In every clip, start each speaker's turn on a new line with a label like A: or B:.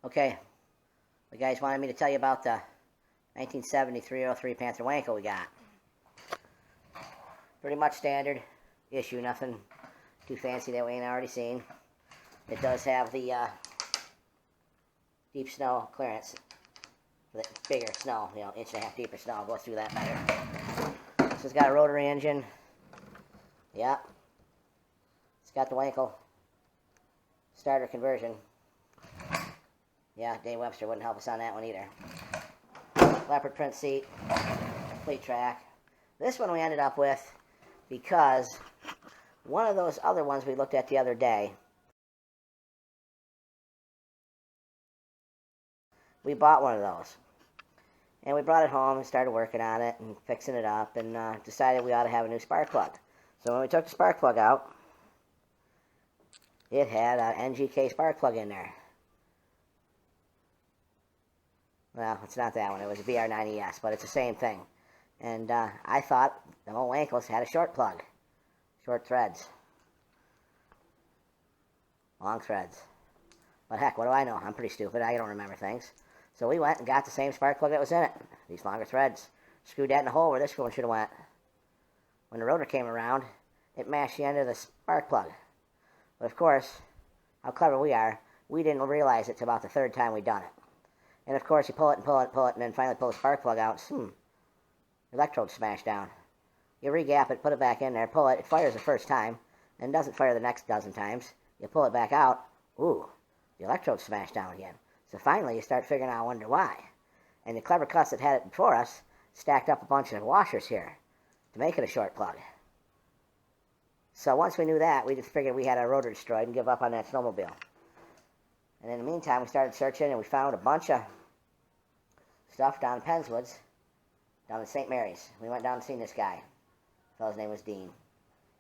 A: Okay, the guys wanted me to tell you about the 1970 303 Panther Wankel we got. Pretty much standard issue, nothing too fancy that we ain't already seen. It does have the deep snow clearance, the bigger snow, you know, inch and a half deeper snow, goes through that better. So it's got a rotary engine. Yep. It's got the Wankel starter conversion. Yeah, Dave Webster wouldn't help us on that one either. Leopard print seat, complete track. This one we ended up with because one of those other ones we looked at the other day, we bought one of those. And we brought it home and started working on it and fixing it up and decided we ought to have a new spark plug. So when we took the spark plug out, it had an NGK spark plug in there. Well, it's not that one. It was a BR9ES, but it's the same thing. And I thought the old Wwankels had a short plug. Short threads. Long threads. But heck, what do I know? I'm pretty stupid. I don't remember things. So we went and got the same spark plug that was in it. These longer threads. Screwed that in the hole where this one should have went. When the rotor came around, it mashed the end of the spark plug. But of course, how clever we are, we didn't realize it till about the third time we'd done it. And of course, you pull it and pull it and pull it, and then finally pull the spark plug out. Electrode smashed down. You regap it, put it back in there, pull it. It fires the first time, and doesn't fire the next dozen times. You pull it back out. Ooh, the electrode smashed down again. So finally, you start figuring out, I wonder why. And the clever cuss that had it before us stacked up a bunch of washers here to make it a short plug. So once we knew that, we just figured we had our rotor destroyed and give up on that snowmobile. And in the meantime, we started searching, and we found a bunch of stuff down in Penswoods, down in St. Mary's. We went down and seen this guy. The fellow's name was Dean.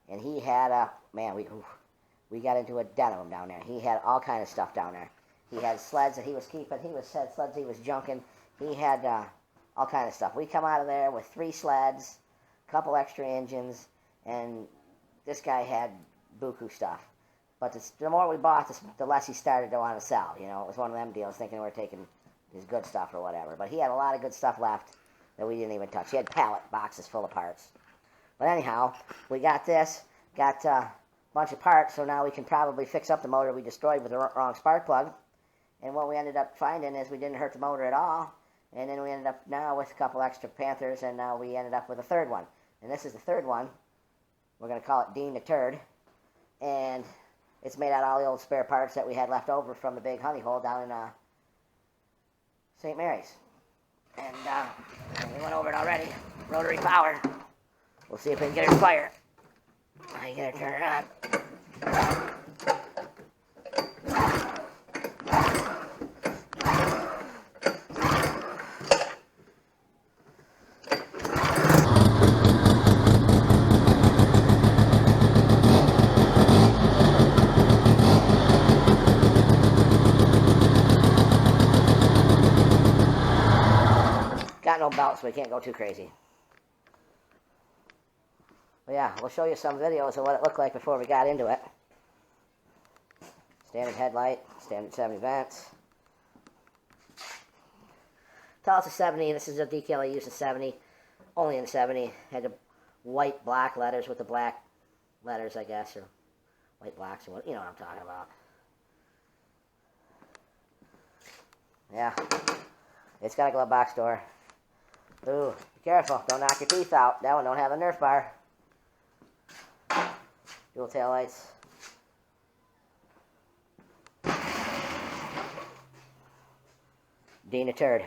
A: And he had man, we got into a den of them down there. He had all kind of stuff down there. He had sleds that he was keeping. He had sleds he was junking. He had all kind of stuff. We come out of there with 3 sleds, a couple extra engines, and this guy had buku stuff. But the more we bought, the less he started to want to sell. You know, it was one of them deals, thinking we were taking his good stuff or whatever. But he had a lot of good stuff left that we didn't even touch. He had pallet boxes full of parts. But anyhow, we got this, got a bunch of parts, so now we can probably fix up the motor we destroyed with the wrong spark plug. And what we ended up finding is we didn't hurt the motor at all. And then we ended up now with a couple extra Panthers, and now we ended up with a third one. And this is the third one. We're going to call it Dean the Turd. And it's made out of all the old spare parts that we had left over from the big honey hole down in St. Mary's. And we went over it already. Rotary power. We'll see if we can get her to fire. I gotta turn it on. Got no belt, so we can't go too crazy. But yeah, we'll show you some videos of what it looked like before we got into it. Standard headlight, standard 70 vents. Tell us a 70. This is a decal I used in 70. Only in 70. Had the white block letters with the black letters, I guess, or white blocks, or what, you know what I'm talking about. Yeah, it's got a glove box door. Ooh, be careful, don't knock your teeth out. That one don't have a Nerf bar. Dual tail lights. Dean the Turd.